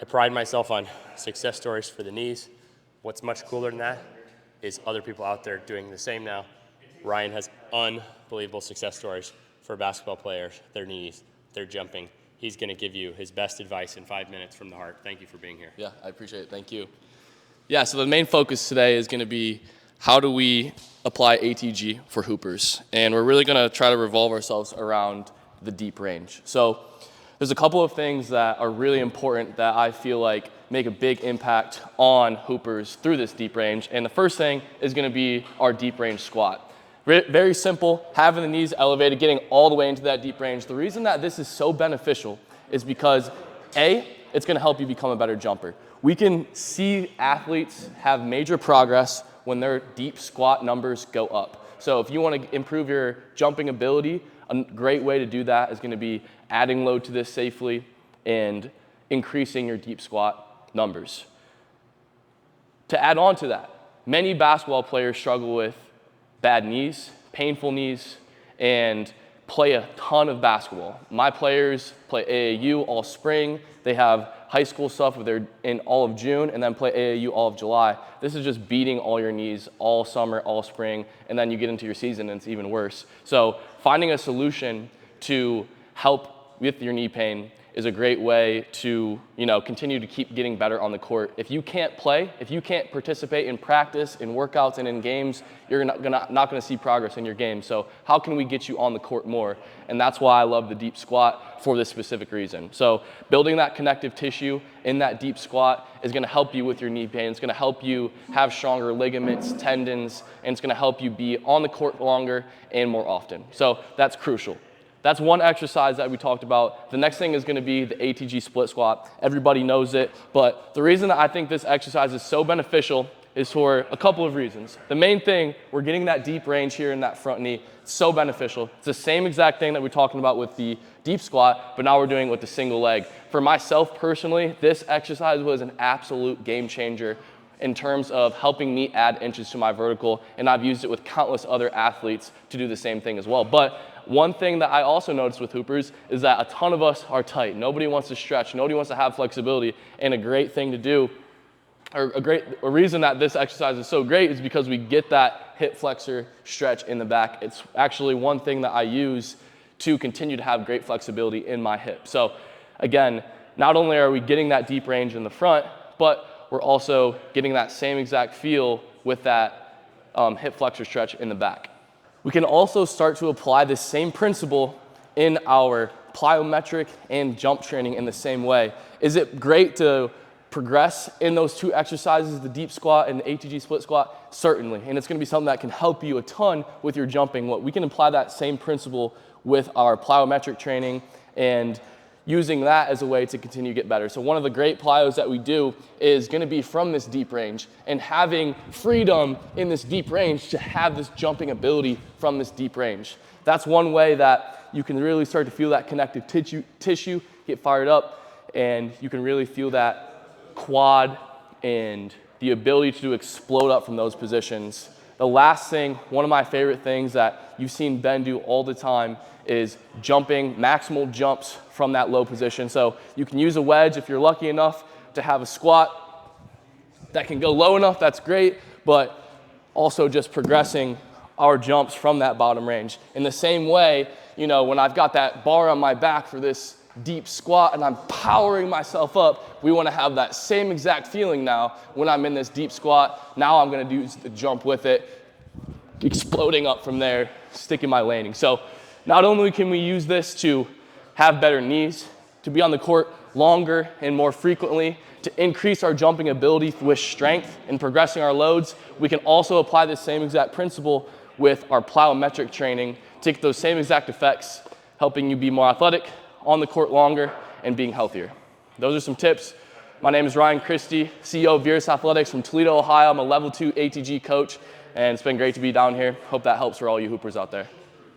pride myself on success stories for the knees. What's much cooler than that is other people out there doing the same now. Ryan has unbelievable success stories for basketball players, their knees, their jumping. He's going to give you his best advice in 5 minutes from the heart. Thank you for being here. Yeah, I appreciate it. Thank you. Yeah, so the main focus today is going to be how do we apply ATG for hoopers? And we're really going to try to revolve ourselves around the deep range. So there's a couple of things that are really important that I feel like make a big impact on hoopers through this deep range. And the first thing is going to be our deep range squat. Very simple, having the knees elevated, getting all the way into that deep range. The reason that this is so beneficial is because A, it's going to help you become a better jumper. We can see athletes have major progress when their deep squat numbers go up. So if you want to improve your jumping ability, a great way to do that is going to be adding load to this safely and increasing your deep squat numbers. To add on to that, many basketball players struggle with bad knees, painful knees, and play a ton of basketball. My players play AAU all spring. They have high school stuff where they're in all of June and then play AAU all of July. This is just beating all your knees all summer, all spring, and then you get into your season and it's even worse. So finding a solution to help with your knee pain is a great way to, continue to keep getting better on the court. If you can't play, if you can't participate in practice, in workouts, and in games, you're not gonna see progress in your game. So how can we get you on the court more? And that's why I love the deep squat for this specific reason. So building that connective tissue in that deep squat is gonna help you with your knee pain. It's gonna help you have stronger ligaments, tendons, and it's gonna help you be on the court longer and more often. So that's crucial. That's one exercise that we talked about. The next thing is going to be the ATG split squat. Everybody knows it, but the reason that I think this exercise is so beneficial is for a couple of reasons. The main thing, we're getting that deep range here in that front knee. It's so beneficial. It's the same exact thing that we're talking about with the deep squat, but now we're doing it with the single leg. For myself personally, this exercise was an absolute game changer in terms of helping me add inches to my vertical, and I've used it with countless other athletes to do the same thing as well. But one thing that I also noticed with hoopers is that a ton of us are tight. Nobody wants to stretch. Nobody wants to have flexibility. And a great thing to do, or a reason that this exercise is so great is because we get that hip flexor stretch in the back. It's actually one thing that I use to continue to have great flexibility in my hip. So again, not only are we getting that deep range in the front, but we're also getting that same exact feel with that hip flexor stretch in the back. We can also start to apply this same principle in our plyometric and jump training in the same way. Is it great to progress in those two exercises, the deep squat and the ATG split squat? Certainly, and it's gonna be something that can help you a ton with your jumping. We can apply that same principle with our plyometric training and using that as a way to continue to get better. So one of the great plyos that we do is gonna be from this deep range and having freedom in this deep range to have this jumping ability from this deep range. That's one way that you can really start to feel that connective tissue get fired up, and you can really feel that quad and the ability to explode up from those positions. The last thing, one of my favorite things that you've seen Ben do all the time is jumping, maximal jumps from that low position. So you can use a wedge if you're lucky enough to have a squat that can go low enough, that's great, but also just progressing our jumps from that bottom range. In the same way, when I've got that bar on my back for this deep squat and I'm powering myself up, we want to have that same exact feeling now when I'm in this deep squat. Now I'm going to do the jump with it, exploding up from there, sticking my landing. So not only can we use this to have better knees, to be on the court longer and more frequently, to increase our jumping ability with strength and progressing our loads, we can also apply this same exact principle with our plyometric training to get those same exact effects, helping you be more athletic, on the court longer, and being healthier. Those are some tips. My name is Ryan Christie, CEO of Virus Athletics from Toledo, Ohio. I'm a level 2 ATG coach, and it's been great to be down here. Hope that helps for all you hoopers out there.